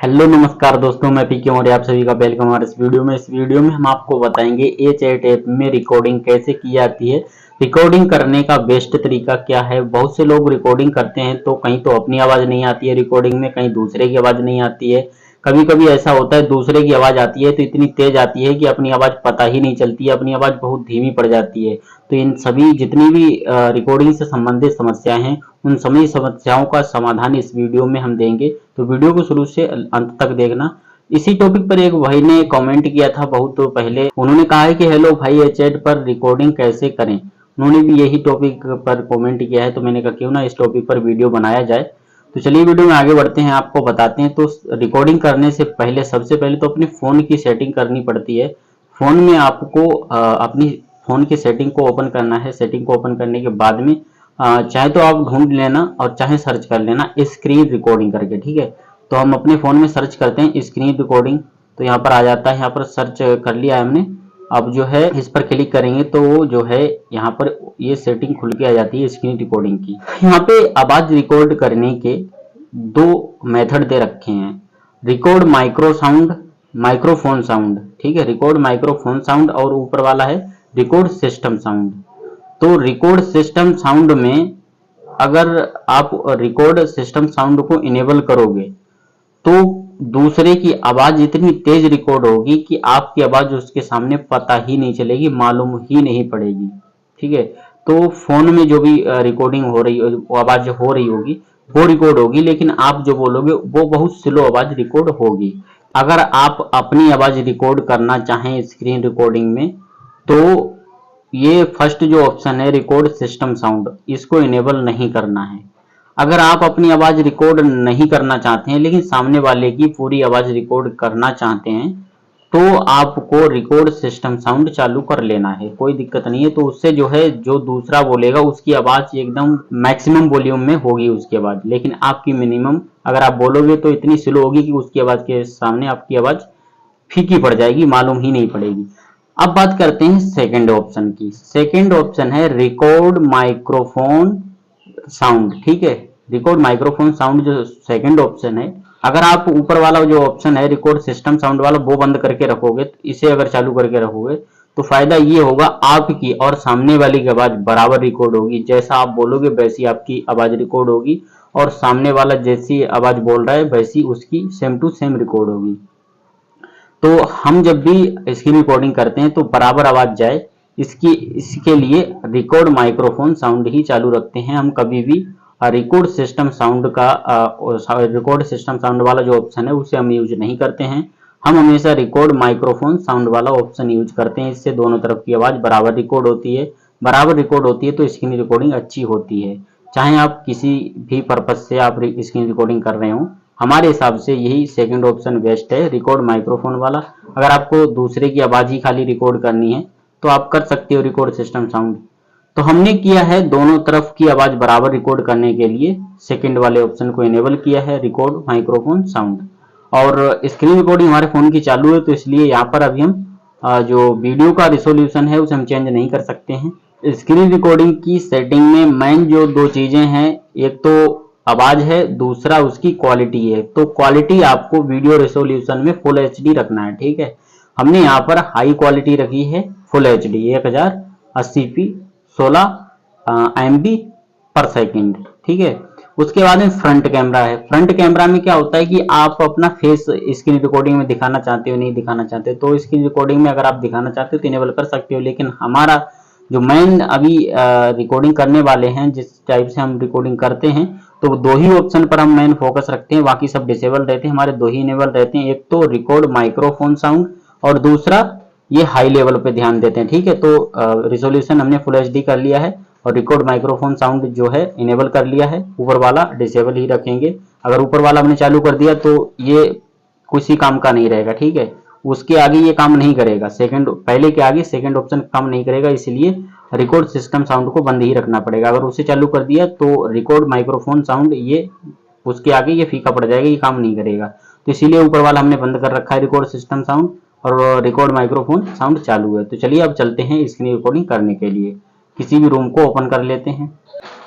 Hello नमस्कार दोस्तों, मैं पीके मौर्य आप सभी का वेलकम हमारे इस वीडियो में। हम आपको बताएंगे ए चैट ऐप में रिकॉर्डिंग कैसे की जाती है। रिकॉर्डिंग करने का बेस्ट तरीका क्या है। बहुत से लोग रिकॉर्डिंग करते हैं तो कहीं तो अपनी आवाज नहीं आती है रिकॉर्डिंग में, कहीं दूसरे की आवाज नहीं आती है। कभी कभी ऐसा होता है दूसरे की आवाज आती है तो इतनी तेज आती है कि अपनी आवाज पता ही नहीं चलती है, अपनी आवाज बहुत धीमी पड़ जाती है। तो इन सभी जितनी भी रिकॉर्डिंग से संबंधित समस्याएं हैं, उन सभी समस्याओं का समाधान इस वीडियो में हम देंगे। तो वीडियो को शुरू से अंत तक देखना। इसी टॉपिक पर एक भाई ने कमेंट किया था बहुत पहले। उन्होंने कहा है कि हेलो भाई, ये चैट पर रिकॉर्डिंग कैसे करें। उन्होंने भी यही टॉपिक पर कमेंट किया है, तो मैंने कहा क्यों ना इस टॉपिक पर वीडियो बनाया जाए। तो चलिए वीडियो में आगे बढ़ते हैं, आपको बताते हैं। तो रिकॉर्डिंग करने से पहले सबसे पहले तो अपने फोन की सेटिंग करनी पड़ती है। फोन में आपको अपनी फोन की सेटिंग को ओपन करना है। सेटिंग को ओपन करने के बाद में चाहे तो आप ढूंढ लेना और चाहे सर्च कर लेना स्क्रीन रिकॉर्डिंग करके, ठीक है। तो हम अपने फोन में सर्च करते हैं स्क्रीन रिकॉर्डिंग, तो यहाँ पर आ जाता है। यहाँ पर सर्च कर लिया है हमने। अब जो है इस पर क्लिक करेंगे तो जो है यहाँ पर ये सेटिंग खुल के आ जाती है स्क्रीन रिकॉर्डिंग की। यहाँ पे आवाज रिकॉर्ड करने के दो मेथड दे रखे हैं, record micro sound, microphone sound, ठीक है। रिकॉर्ड माइक्रोफोन साउंड और ऊपर वाला है रिकॉर्ड सिस्टम साउंड। तो रिकॉर्ड सिस्टम साउंड में अगर आप रिकॉर्ड सिस्टम साउंड को इनेबल करोगे तो दूसरे की आवाज इतनी तेज रिकॉर्ड होगी कि आपकी आवाज उसके सामने पता ही नहीं चलेगी, मालूम ही नहीं पड़ेगी, ठीक है। तो फोन में जो भी रिकॉर्डिंग हो रही, आवाज हो रही होगी वो रिकॉर्ड होगी, लेकिन आप जो बोलोगे वो बहुत स्लो आवाज रिकॉर्ड होगी। अगर आप अपनी आवाज रिकॉर्ड करना चाहें स्क्रीन रिकॉर्डिंग में तो ये फर्स्ट जो ऑप्शन है रिकॉर्ड सिस्टम साउंड, इसको इनेबल नहीं करना है। अगर आप अपनी आवाज रिकॉर्ड नहीं करना चाहते हैं लेकिन सामने वाले की पूरी आवाज रिकॉर्ड करना चाहते हैं तो आपको रिकॉर्ड सिस्टम साउंड चालू कर लेना है, कोई दिक्कत नहीं है। तो उससे जो है जो दूसरा बोलेगा उसकी आवाज एकदम मैक्सिमम वॉल्यूम में होगी उसकी आवाज, लेकिन आपकी मिनिमम अगर आप बोलोगे तो इतनी स्लो होगी कि उसकी आवाज के सामने आपकी आवाज फीकी पड़ जाएगी, मालूम ही नहीं पड़ेगी। अब बात करते हैं सेकंड ऑप्शन की। सेकंड ऑप्शन है रिकॉर्ड माइक्रोफोन साउंड, ठीक है। रिकॉर्ड माइक्रोफोन साउंड जो सेकंड ऑप्शन है, अगर आप ऊपर वाला जो ऑप्शन है रिकॉर्ड सिस्टम साउंड वाला वो बंद करके रखोगे, इसे अगर चालू करके रखोगे तो फायदा ये होगा आपकी और सामने वाली की आवाज बराबर रिकॉर्ड होगी। जैसा आप बोलोगे वैसी आपकी आवाज रिकॉर्ड होगी और सामने वाला जैसी आवाज बोल रहा है वैसी उसकी सेम टू सेम रिकॉर्ड होगी। तो हम जब भी इसकी रिकॉर्डिंग करते हैं तो बराबर आवाज जाए इसके लिए रिकॉर्ड माइक्रोफोन साउंड ही चालू रखते हैं हम कभी भी। रिकॉर्ड सिस्टम साउंड का रिकॉर्ड सिस्टम साउंड वाला जो ऑप्शन है उसे हम यूज नहीं करते हैं। हम हमेशा रिकॉर्ड माइक्रोफोन साउंड वाला ऑप्शन यूज करते हैं। इससे दोनों तरफ की आवाज बराबर रिकॉर्ड होती है। बराबर रिकॉर्ड होती है तो स्क्रीन रिकॉर्डिंग अच्छी होती है। चाहे आप किसी भी पर्पज से आप स्क्रीन रिकॉर्डिंग कर रहे हो, हमारे हिसाब से यही सेकंड ऑप्शन बेस्ट है, रिकॉर्ड माइक्रोफोन वाला। अगर आपको दूसरे की आवाज ही खाली रिकॉर्ड करनी है तो आप कर सकते हो रिकॉर्ड सिस्टम साउंड। तो हमने किया है दोनों तरफ की आवाज बराबर रिकॉर्ड करने के लिए सेकंड वाले ऑप्शन को इनेबल किया है, रिकॉर्ड माइक्रोफोन साउंड। और स्क्रीन रिकॉर्डिंग हमारे फोन की चालू है तो इसलिए यहाँ पर अभी हम जो वीडियो का रिजोल्यूशन है उसे हम चेंज नहीं कर सकते हैं। स्क्रीन रिकॉर्डिंग की सेटिंग में मेन जो दो चीजें हैं, एक तो आवाज है, दूसरा उसकी क्वालिटी है। तो क्वालिटी आपको वीडियो रेजोल्यूशन में फुल एचडी रखना है, ठीक है। हमने यहाँ पर हाई क्वालिटी रखी है फुल एचडी 1080p 16 MB पर सेकंड, ठीक है। उसके बाद में फ्रंट कैमरा है। फ्रंट कैमरा में क्या होता है कि आप अपना फेस स्क्रीन रिकॉर्डिंग में दिखाना चाहते हो, नहीं दिखाना चाहते तो स्क्रीन रिकॉर्डिंग में अगर आप दिखाना चाहते हो तो इनेबल कर सकते हो। लेकिन हमारा जो मेन अभी रिकॉर्डिंग करने वाले हैं, जिस टाइप से हम रिकॉर्डिंग करते हैं, तो दो ही ऑप्शन पर हम मेन फोकस रखते हैं, बाकी सब डिसेबल रहते हैं। हमारे दो ही इनेबल रहते हैं, एक तो रिकॉर्ड माइक्रोफोन साउंड और दूसरा ये हाई लेवल पे ध्यान देते हैं, ठीक है। तो रिजोल्यूशन हमने फुल एचडी कर लिया है और रिकॉर्ड माइक्रोफोन साउंड जो है इनेबल कर लिया है। ऊपर वाला डिसेबल ही रखेंगे। अगर ऊपर वाला हमने चालू कर दिया तो ये किसी काम का नहीं रहेगा, ठीक है। उसके आगे ये काम नहीं करेगा, सेकंड पहले के आगे सेकंड ऑप्शन काम नहीं करेगा, इसलिए रिकॉर्ड सिस्टम साउंड को बंद ही रखना पड़ेगा। अगर उसे चालू कर दिया तो रिकॉर्ड माइक्रोफोन साउंड ये उसके आगे ये फीका पड़ जाएगा, ये काम नहीं करेगा। तो इसीलिए ऊपर वाला हमने बंद कर रखा है रिकॉर्ड सिस्टम साउंड और रिकॉर्ड माइक्रोफोन साउंड चालू है। तो चलिए अब चलते हैं स्क्रीन रिकॉर्डिंग करने के लिए। किसी भी रूम को ओपन कर लेते हैं।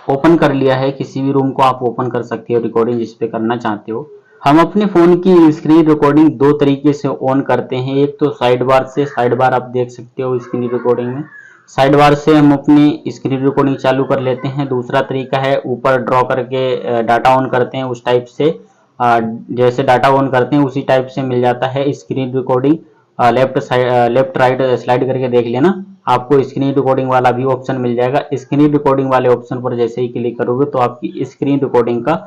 ओपन कर लिया है, किसी भी रूम को आप ओपन कर सकते हो रिकॉर्डिंग जिस पे करना चाहते हो। हम अपने फोन की स्क्रीन रिकॉर्डिंग दो तरीके से ऑन करते हैं। एक तो साइड बार से, साइड बार आप देख सकते हो स्क्रीन रिकॉर्डिंग में, साइड बार से हम अपनी स्क्रीन रिकॉर्डिंग चालू कर लेते हैं। दूसरा तरीका है ऊपर ड्रॉ करके डाटा ऑन करते हैं, उस टाइप से जैसे डाटा ऑन करते हैं उसी टाइप से मिल जाता है screen recording. Left right slide करके देख लेना, आपको स्क्रीन रिकॉर्डिंग वाला भी ऑप्शन मिल जाएगा। स्क्रीन रिकॉर्डिंग वाले ऑप्शन पर जैसे ही क्लिक करोगे तो आपकी स्क्रीन रिकॉर्डिंग का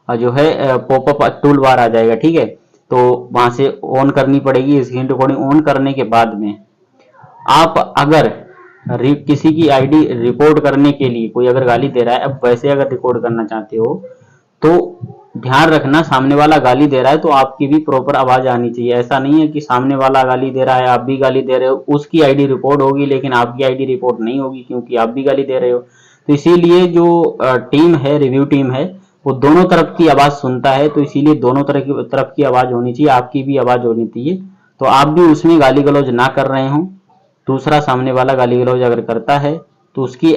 जो है पॉपअप टूल बार आ जाएगा, ठीक है। तो वहां से ऑन करनी पड़ेगी स्क्रीन रिकॉर्डिंग। ऑन करने के बाद में आप अगर किसी की आईडी रिपोर्ट करने के लिए कोई अगर गाली दे रहा है, अब वैसे अगर रिकॉर्ड करना चाहते हो तो ध्यान रखना, सामने वाला गाली दे रहा है तो आपकी भी प्रॉपर आवाज आनी चाहिए। ऐसा नहीं है कि सामने वाला गाली दे रहा है, आप भी गाली दे रहे हो, उसकी आईडी रिपोर्ट होगी लेकिन आपकी आईडी रिपोर्ट नहीं होगी क्योंकि आप भी गाली दे रहे हो। तो इसीलिए जो टीम है, रिव्यू टीम है, वो दोनों तरफ की आवाज सुनता है, तो इसीलिए दोनों तरफ की आवाज होनी चाहिए, आपकी भी आवाज होनी चाहिए। तो आप भी उसमें गाली गलौज ना कर रहे हो, दूसरा सामने वाला गाली गलौज अगर करता है तो उसकी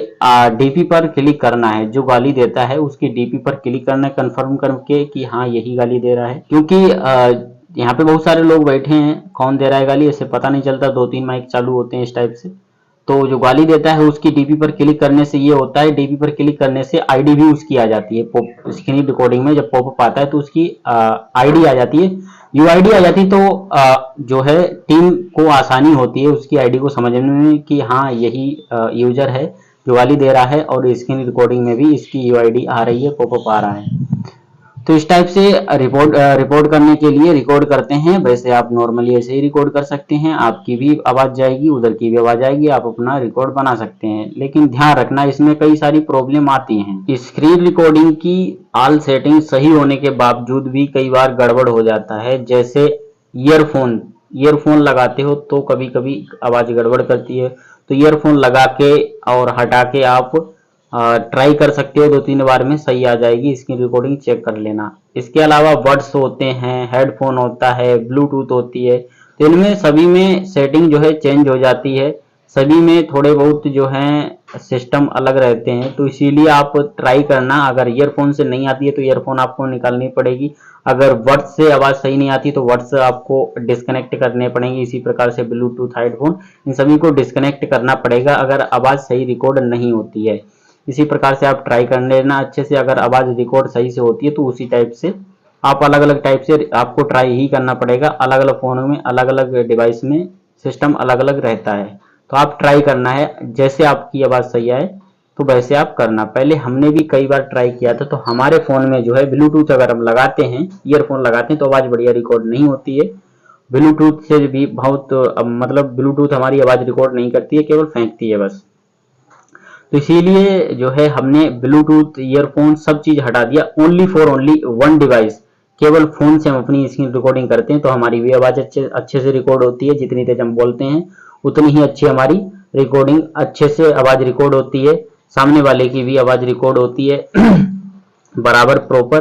डीपी पर क्लिक करना है। जो गाली देता है उसकी डीपी पर क्लिक करना है, कंफर्म करके कि हाँ यही गाली दे रहा है। क्योंकि यहाँ पे बहुत सारे लोग बैठे हैं, कौन दे रहा है गाली ऐसे पता नहीं चलता, 2-3 माइक चालू होते हैं इस टाइप से। तो जो गाली देता है उसकी डीपी पर क्लिक करने से ये होता है, डीपी पर क्लिक करने से आईडी भी उसकी आ जाती है। स्क्रीन रिकॉर्डिंग में जब पॉपअप आता है तो उसकी आईडी आ जाती है, यूआईडी आ जाती, तो जो है टीम को आसानी होती है उसकी आईडी को समझने में कि हाँ यही यूजर है जो गाली दे रहा है, और स्क्रीन रिकॉर्डिंग में भी इसकी यूआईडी आ रही है, पॉपअप आ रहा है। तो इस टाइप से रिपोर्ट करने के लिए रिकॉर्ड करते हैं। वैसे आप नॉर्मली ऐसे ही रिकॉर्ड कर सकते हैं, आपकी भी आवाज जाएगी, उधर की भी आवाज आएगी, आप अपना रिकॉर्ड बना सकते हैं। लेकिन ध्यान रखना इसमें कई सारी प्रॉब्लम आती हैं। स्क्रीन रिकॉर्डिंग की ऑल सेटिंग सही होने के बावजूद भी कई बार गड़बड़ हो जाता है। जैसे ईयरफोन लगाते हो तो कभी कभी आवाज गड़बड़ करती है, तो ईयरफोन लगा के और हटा के आप ट्राई कर सकते हो, 2-3 बार में सही आ जाएगी। इसकी रिकॉर्डिंग चेक कर लेना। इसके अलावा बड्स होते हैं, हेडफोन होता है, ब्लूटूथ होती है, तो इनमें सभी में सेटिंग जो है चेंज हो जाती है, सभी में थोड़े बहुत जो है सिस्टम अलग रहते हैं। तो इसीलिए आप ट्राई करना, अगर ईयरफोन से नहीं आती है तो ईयरफोन आपको निकालनी पड़ेगी, अगर बड्स से आवाज सही नहीं आती तो बड्स आपको डिस्कनेक्ट करने पड़ेंगे। इसी प्रकार से ब्लूटूथ, हेडफोन, इन सभी को डिस्कनेक्ट करना पड़ेगा अगर आवाज सही रिकॉर्ड नहीं होती है। इसी प्रकार से आप ट्राई कर लेना अच्छे से। अगर आवाज रिकॉर्ड सही से होती है तो उसी टाइप से आप अलग अलग टाइप से आपको ट्राई ही करना पड़ेगा। अलग अलग फोनों में, अलग अलग डिवाइस में सिस्टम अलग अलग रहता है, तो आप ट्राई करना है जैसे आपकी आवाज सही आए तो वैसे आप करना। पहले हमने भी कई बार ट्राई किया था, तो हमारे फोन में जो है ब्लूटूथ अगर हम लगाते हैं, ईयरफोन लगाते हैं तो आवाज बढ़िया रिकॉर्ड नहीं होती है। ब्लूटूथ से भी बहुत मतलब ब्लूटूथ हमारी आवाज रिकॉर्ड नहीं करती है, केवल फेंकती है बस। तो इसीलिए जो है हमने ब्लूटूथ, ईयरफोन सब चीज हटा दिया, ओनली वन डिवाइस, केवल फोन से हम अपनी स्क्रीन रिकॉर्डिंग करते हैं तो हमारी भी आवाज अच्छे से रिकॉर्ड होती है। जितनी तेज हम बोलते हैं उतनी ही अच्छी हमारी रिकॉर्डिंग, अच्छे से आवाज रिकॉर्ड होती है, सामने वाले की भी आवाज रिकॉर्ड होती है बराबर प्रॉपर।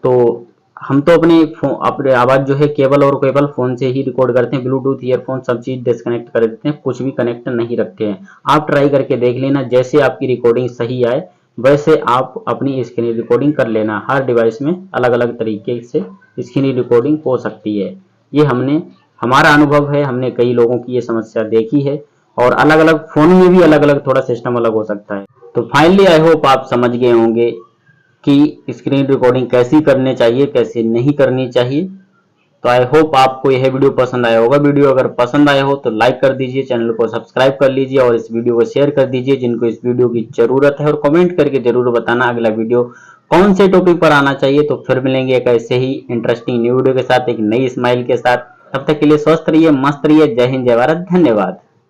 तो हम तो अपने आवाज जो है केवल और केवल फोन से ही रिकॉर्ड करते हैं, ब्लूटूथ, ईयरफोन सब चीज डिस्कनेक्ट कर देते हैं, कुछ भी कनेक्ट नहीं रखते हैं। आप ट्राई करके देख लेना, जैसे आपकी रिकॉर्डिंग सही आए वैसे आप अपनी स्क्रीन रिकॉर्डिंग कर लेना। हर डिवाइस में अलग अलग तरीके से स्क्रीन रिकॉर्डिंग हो सकती है। ये हमारा अनुभव है, हमने कई लोगों की ये समस्या देखी है, और अलग अलग फोन में भी अलग अलग थोड़ा सिस्टम अलग हो सकता है। तो फाइनली आई होप आप समझ गए होंगे कि स्क्रीन रिकॉर्डिंग कैसी करनी चाहिए, कैसे नहीं करनी चाहिए। तो आई होप आपको यह वीडियो पसंद आया होगा। वीडियो अगर पसंद आया हो तो लाइक कर दीजिए, चैनल को सब्सक्राइब कर लीजिए और इस वीडियो को शेयर कर दीजिए जिनको इस वीडियो की जरूरत है, और कमेंट करके जरूर बताना अगला वीडियो कौन से टॉपिक पर आना चाहिए। तो फिर मिलेंगे एक ऐसे ही इंटरेस्टिंग न्यू वीडियो के साथ, एक नई स्माइल के साथ। तब तक के लिए स्वस्थ रहिए, मस्त रहिए। जय हिंद, जय भारत, धन्यवाद।